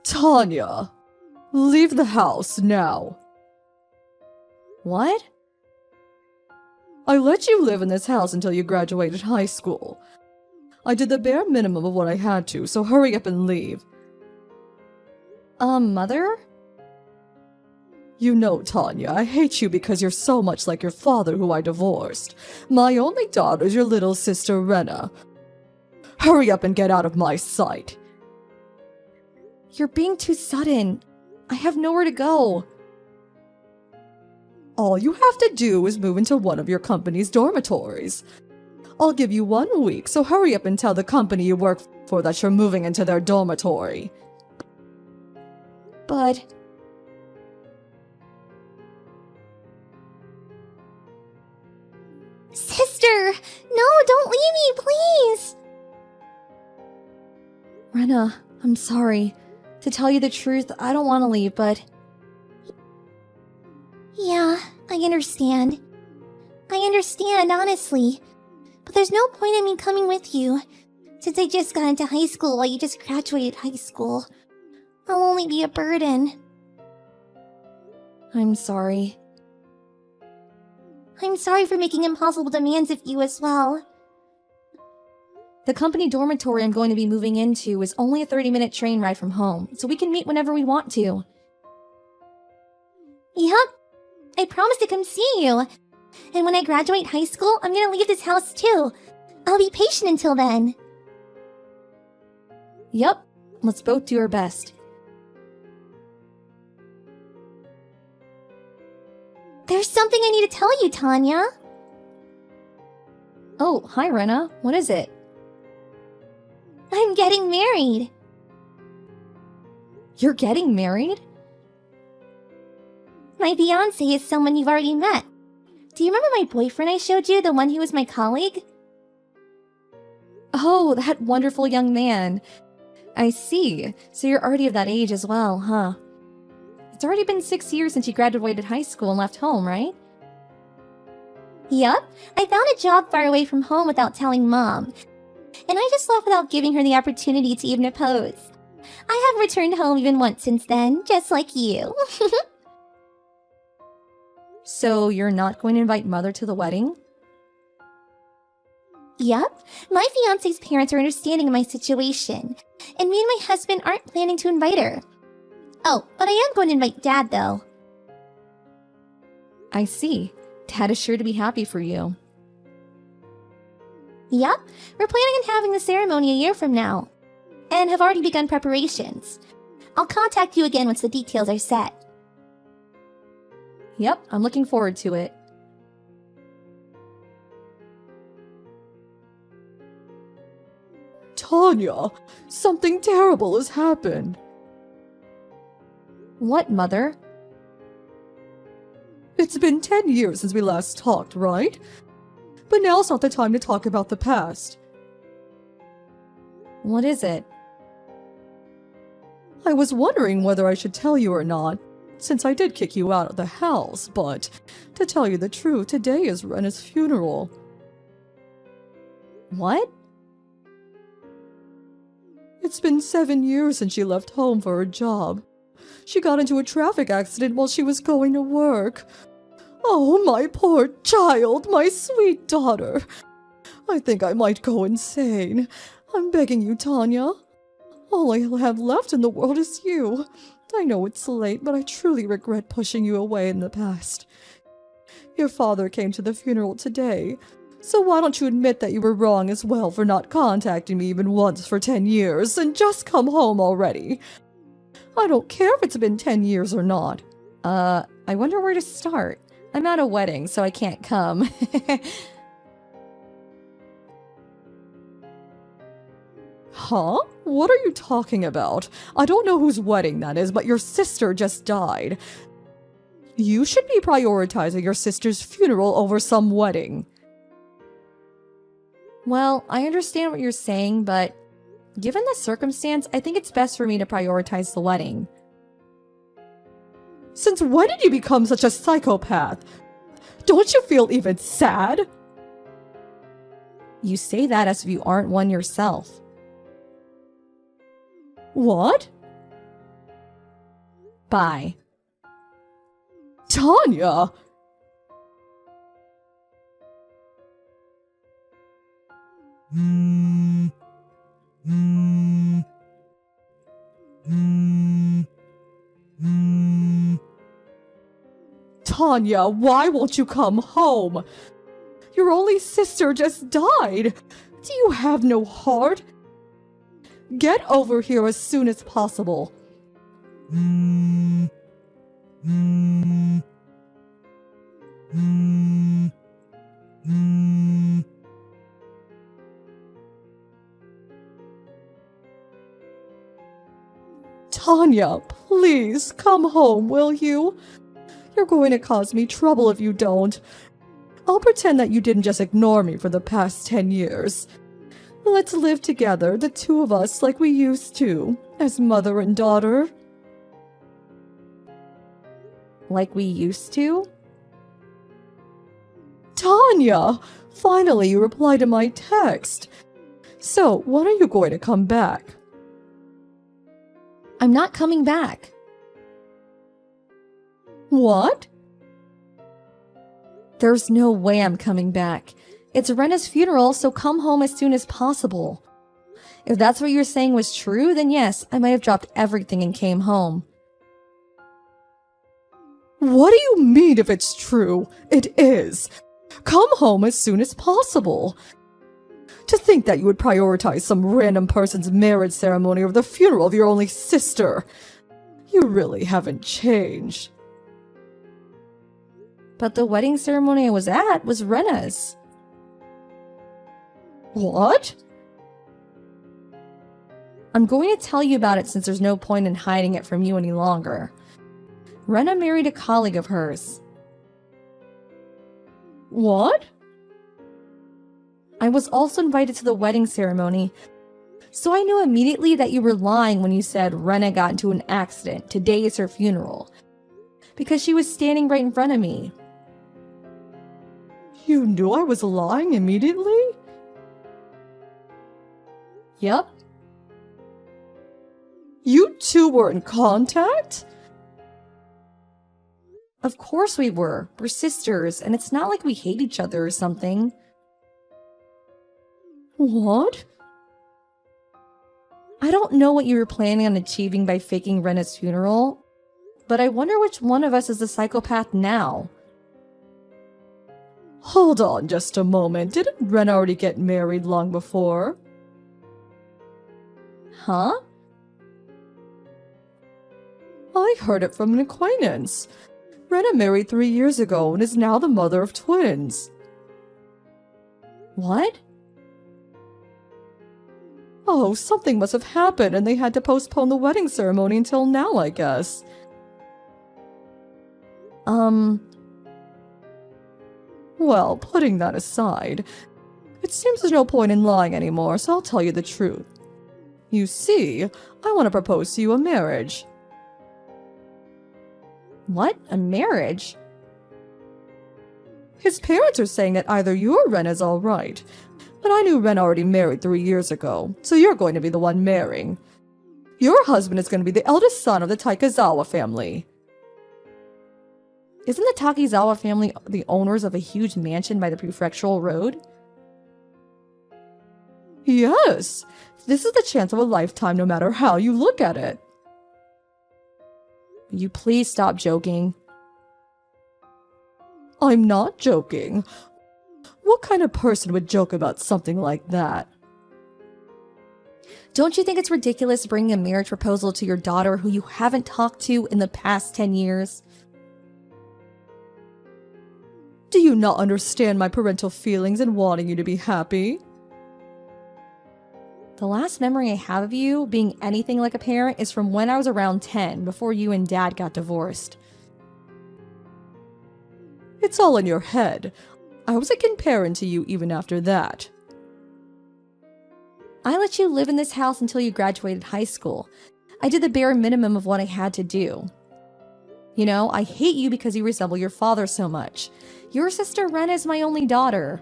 Tanya, leave the house now. What? I let you live in this house until you graduated high school. I did the bare minimum of what I had to, so hurry up and leave. Mother? You know, Tanya, I hate you because you're so much like your father who I divorced. My only daughter is your little sister, Rena. Hurry up and get out of my sight. You're being too sudden. I have nowhere to go. All you have to do is move into one of your company's dormitories. I'll give you 1 week, so hurry up and tell the company you work for that you're moving into their dormitory. But... Sister! No, don't leave me, please! Rena, I'm sorry. To tell you the truth, I don't want to leave, but... Yeah, I understand. I understand, honestly. But there's no point in me coming with you. Since I just got into high school while you just graduated high school. I'll only be a burden. I'm sorry. I'm sorry for making impossible demands of you as well. The company dormitory I'm going to be moving into is only a 30-minute train ride from home, so we can meet whenever we want to. Yup. I promise to come see you. And when I graduate high school, I'm gonna leave this house too. I'll be patient until then. Yup. Let's both do our best. There's something I need to tell you, Tanya. Oh, hi, Rena. What is it? I'm getting married. You're getting married? My fiancé is someone you've already met. Do you remember my boyfriend I showed you, the one who was my colleague? Oh, that wonderful young man. I see. So you're already of that age as well, huh? It's already been 6 years since you graduated high school and left home, right? Yup. I found a job far away from home without telling Mom. And I just left without giving her the opportunity to even oppose. I have returned home even once since then, just like you. So you're not going to invite Mother to the wedding? Yup. My fiancé's parents are understanding of my situation. And me and my husband aren't planning to invite her. Oh, but I am going to invite Dad, though. I see. Dad is sure to be happy for you. Yup. We're planning on having the ceremony a year from now. And have already begun preparations. I'll contact you again once the details are set. Yep, I'm looking forward to it. Tanya, something terrible has happened. What, Mother? It's been 10 years since we last talked, right? But now's not the time to talk about the past. What is it? I was wondering whether I should tell you or not, since I did kick you out of the house, but to tell you the truth, today is Rena's funeral. What? It's been 7 years since she left home for her job. She got into a traffic accident while she was going to work. Oh, my poor child, my sweet daughter. I think I might go insane. I'm begging you, Tanya. All I have left in the world is you. I know it's late, but I truly regret pushing you away in the past. Your father came to the funeral today, so why don't you admit that you were wrong as well for not contacting me even once for 10 years, and just come home already? I don't care if it's been 10 years or not. I wonder where to start. I'm at a wedding, so I can't come. Huh? What are you talking about? I don't know whose wedding that is, but your sister just died. You should be prioritizing your sister's funeral over some wedding. Well, I understand what you're saying, but given the circumstance, I think it's best for me to prioritize the wedding. Since when did you become such a psychopath? Don't you feel even sad? You say that as if you aren't one yourself. What? Bye. Tanya! Tanya, why won't you come home? Your only sister just died. Do you have no heart? Get over here as soon as possible. Tanya, please come home, will you? You're going to cause me trouble if you don't. I'll pretend that you didn't just ignore me for the past 10 years. Let's live together, the two of us, like we used to, as mother and daughter. Like we used to? Tanya! Finally, you replied to my text. So, when are you going to come back? I'm not coming back. What? There's no way I'm coming back. It's Rena's funeral, so come home as soon as possible. If that's what you're saying was true, then yes, I might have dropped everything and came home. What do you mean if it's true? It is. Come home as soon as possible. To think that you would prioritize some random person's marriage ceremony over the funeral of your only sister. You really haven't changed. But the wedding ceremony I was at was Rena's. What? I'm going to tell you about it since there's no point in hiding it from you any longer. Rena married a colleague of hers. What? I was also invited to the wedding ceremony, so I knew immediately that you were lying when you said Rena got into an accident. Today is her funeral. Because she was standing right in front of me. You knew I was lying immediately? Yep. You two were in contact? Of course we were. We're sisters, and it's not like we hate each other or something. What? I don't know what you were planning on achieving by faking Rena's funeral, but I wonder which one of us is the psychopath now. Hold on just a moment. Didn't Ren already get married long before? Huh? I heard it from an acquaintance. Rena married 3 years ago and is now the mother of twins. What? Oh, something must have happened and they had to postpone the wedding ceremony until now, I guess. Well, putting that aside, it seems there's no point in lying anymore, so I'll tell you the truth. You see, I want to propose to you a marriage. What? A marriage? His parents are saying that either you or Ren is alright, but I knew Ren already married 3 years ago, so you're going to be the one marrying. Your husband is going to be the eldest son of the Taikazawa family. Isn't the Takizawa family the owners of a huge mansion by the prefectural road? Yes, this is the chance of a lifetime no matter how you look at it. Will you please stop joking? I'm not joking. What kind of person would joke about something like that? Don't you think it's ridiculous bringing a marriage proposal to your daughter who you haven't talked to in the past 10 years? Do you not understand my parental feelings and wanting you to be happy? The last memory I have of you being anything like a parent is from when I was around 10, before you and Dad got divorced. It's all in your head. I was a good parent to you even after that. I let you live in this house until you graduated high school. I did the bare minimum of what I had to do. You know, I hate you because you resemble your father so much. Your sister Rena is my only daughter.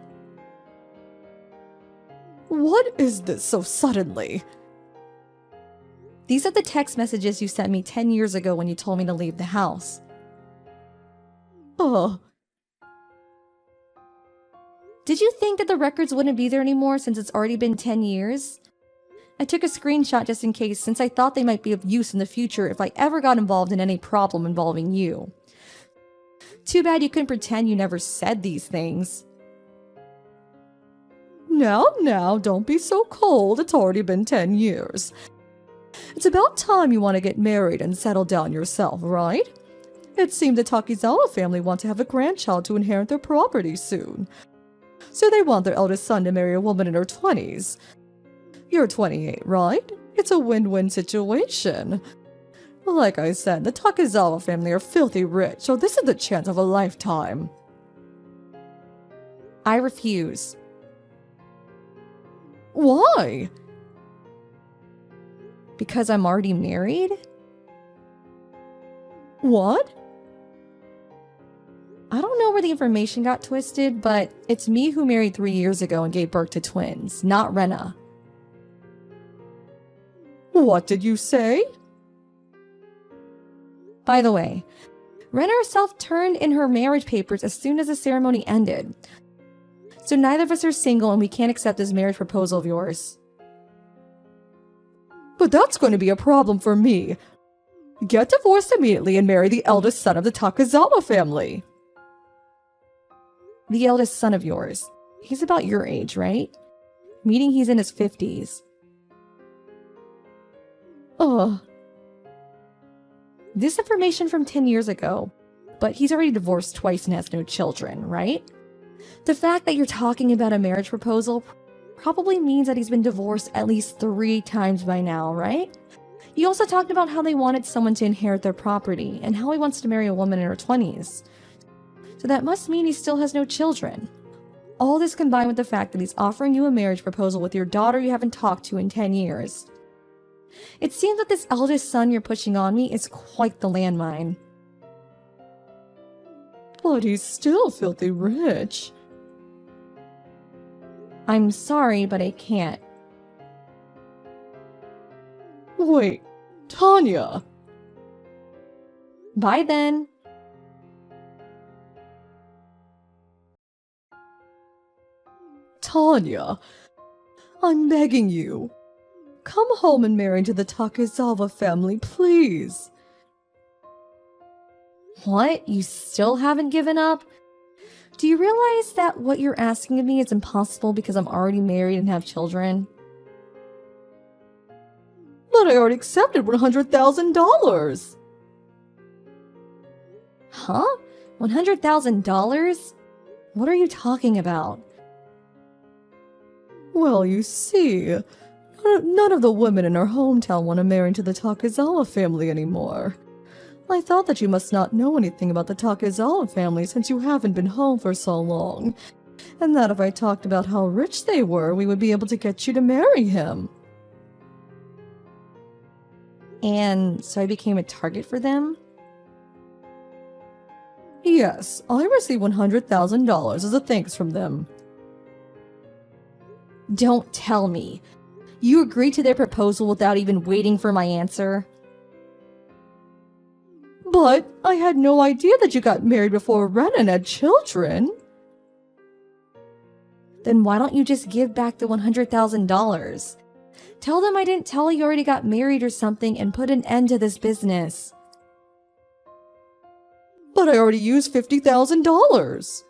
What is this so suddenly? These are the text messages you sent me 10 years ago when you told me to leave the house. Oh, Did you think that the records wouldn't be there anymore since it's already been 10 years? I took a screenshot just in case, since I thought they might be of use in the future if I ever got involved in any problem involving you. Too bad you couldn't pretend you never said these things. now, don't be so cold. It's already been 10 years. It's about time you want to get married and settle down yourself, right? It seemed the Takizawa family want to have a grandchild to inherit their property soon. So they want their eldest son to marry a woman in her 20s. You're 28, right? It's a win-win situation. Like I said, the Takizawa family are filthy rich, so this is the chance of a lifetime. I refuse. Why? Because I'm already married? What? I don't know where the information got twisted, but it's me who married 3 years ago and gave birth to twins, not Rena. What did you say? By the way, Rena herself turned in her marriage papers as soon as the ceremony ended. So neither of us are single and we can't accept this marriage proposal of yours. But that's going to be a problem for me. Get divorced immediately and marry the eldest son of the Takizawa family. The eldest son of yours. He's about your age, right? Meaning he's in his 50s. Ugh. This information from 10 years ago, but he's already divorced twice and has no children, right? The fact that you're talking about a marriage proposal probably means that he's been divorced at least 3 times by now, right? You also talked about how they wanted someone to inherit their property and how he wants to marry a woman in her 20s. So that must mean he still has no children. All this combined with the fact that he's offering you a marriage proposal with your daughter you haven't talked to in 10 years. It seems that this eldest son you're pushing on me is quite the landmine. But he's still filthy rich. I'm sorry, but I can't. Wait, Tanya. Bye then. Tanya, I'm begging you. Come home and marry into the Takizawa family, please. What? You still haven't given up? Do you realize that what you're asking of me is impossible because I'm already married and have children? But I already accepted $100,000. Huh? $100,000? What are you talking about? Well, you see, none of the women in our hometown want to marry into the Takizawa family anymore. I thought that you must not know anything about the Takizawa family since you haven't been home for so long, and that if I talked about how rich they were, we would be able to get you to marry him. And so I became a target for them? Yes, I received $100,000 as a thanks from them. Don't tell me. You agreed to their proposal without even waiting for my answer? But I had no idea that you got married before Renan had children. Then why don't you just give back the $100,000? Tell them I didn't tell you already got married or something and put an end to this business. But I already used $50,000.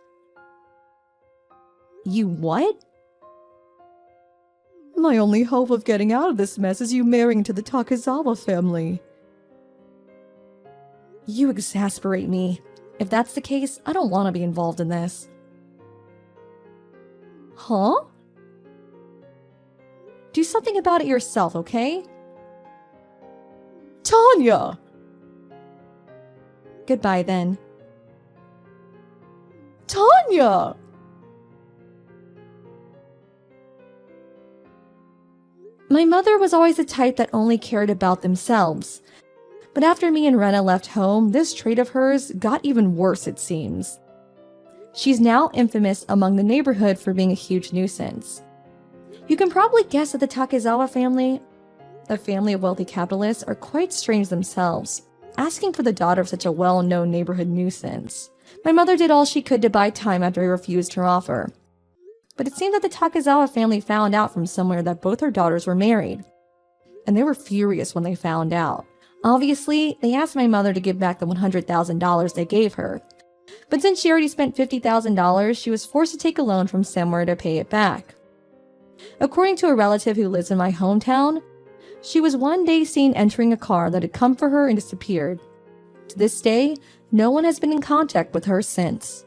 You what? My only hope of getting out of this mess is you marrying into the Takizawa family. You exasperate me. If that's the case, I don't want to be involved in this. Huh? Do something about it yourself, okay? Tanya! Goodbye then. Tanya! My mother was always the type that only cared about themselves. But after me and Rena left home, this trait of hers got even worse, it seems. She's now infamous among the neighborhood for being a huge nuisance. You can probably guess that the Takizawa family a family of wealthy capitalists, are quite strange themselves, asking for the daughter of such a well-known neighborhood nuisance. My mother did all she could to buy time after I refused her offer. But it seemed that the Takezawa family found out from somewhere that both her daughters were married. And they were furious when they found out. Obviously, they asked my mother to give back the $100,000 they gave her. But since she already spent $50,000, she was forced to take a loan from somewhere to pay it back. According to a relative who lives in my hometown, she was one day seen entering a car that had come for her and disappeared. To this day, no one has been in contact with her since.